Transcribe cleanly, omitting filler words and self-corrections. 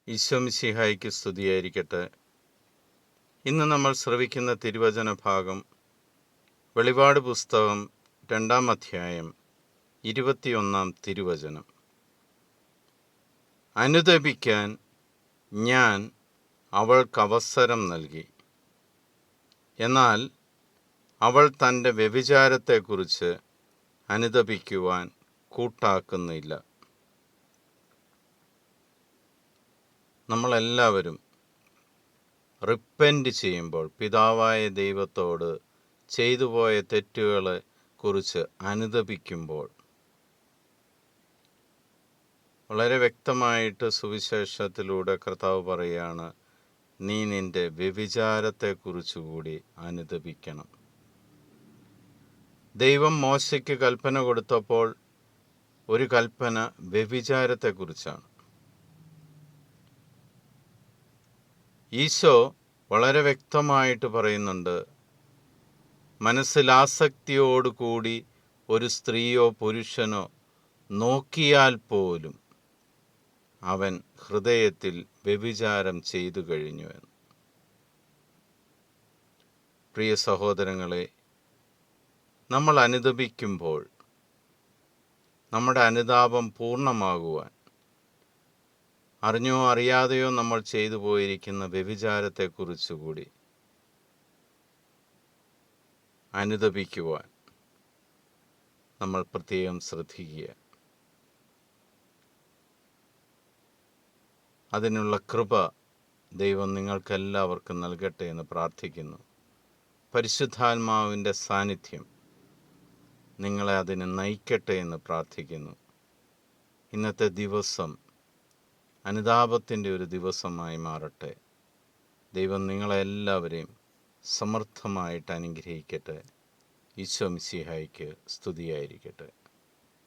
ഈശോ മിശിഹായ്ക്ക് സ്തുതിയായിരിക്കട്ടെ. ഇന്ന് നമ്മൾ ശ്രവിക്കുന്ന തിരുവചന ഭാഗം വെളിപാട് പുസ്തകം 2-ാം അധ്യായം 21-ാം തിരുവചനം. അനുതപിക്കാൻ ഞാൻ അവൾക്കവസരം നൽകി, എന്നാൽ അവൾ തൻ്റെ വ്യഭിചാരത്തെക്കുറിച്ച് അനുതപിക്കുവാൻ കൂട്ടാക്കുന്നില്ല. നമ്മളെല്ലാവരും റിപ്പൻറ്റ് ചെയ്യുമ്പോൾ, പിതാവായ ദൈവത്തോട് ചെയ്തുപോയ തെറ്റുകളെ കുറിച്ച് അനുതപിക്കുമ്പോൾ, വളരെ വ്യക്തമായിട്ട് സുവിശേഷത്തിലൂടെ കർത്താവ് പറയുകയാണ്, നീ നിൻ്റെ വ്യഭിചാരത്തെക്കുറിച്ചുകൂടി അനുതപിക്കണം. ദൈവം മോശയ്ക്ക് കൽപ്പന കൊടുത്തപ്പോൾ ഒരു കൽപ്പന വ്യഭിചാരത്തെക്കുറിച്ചാണ്. ഈശോ വളരെ വ്യക്തമായിട്ട് പറയുന്നുണ്ട്, മനസ്സിൽ ആസക്തിയോടുകൂടി ഒരു സ്ത്രീയോ പുരുഷനോ നോക്കിയാൽ പോലും അവൻ ഹൃദയത്തിൽ വ്യഭിചാരം ചെയ്തു കഴിഞ്ഞു എന്ന്. പ്രിയ സഹോദരങ്ങളെ, നമ്മൾ അനുതപിക്കുമ്പോൾ നമ്മുടെ അനുതാപം പൂർണ്ണമാകുവാൻ അറിഞ്ഞോ അറിയാതെയോ നമ്മൾ ചെയ്തു പോയിരിക്കുന്ന വ്യഭിചാരത്തെക്കുറിച്ചുകൂടി അനുതപിക്കുവാൻ നമ്മൾ പ്രത്യേകം ശ്രദ്ധിക്കുക. അതിനുള്ള കൃപ ദൈവം നിങ്ങൾക്കെല്ലാവർക്കും നൽകട്ടെ എന്ന് പ്രാർത്ഥിക്കുന്നു. പരിശുദ്ധാത്മാവിൻ്റെ സാന്നിധ്യം നിങ്ങളെ അതിന് നയിക്കട്ടെ എന്ന് പ്രാർത്ഥിക്കുന്നു. ഇന്നത്തെ ദിവസം അനുതാപത്തിൻ്റെ ഒരു ദിവസമായി മാറട്ടെ. ദൈവം നിങ്ങളെല്ലാവരെയും സമർത്ഥമായിട്ട് അനുഗ്രഹിക്കട്ടെ. ഈശോ മിശിഹായ്ക്ക് സ്തുതിയായിരിക്കട്ടെ.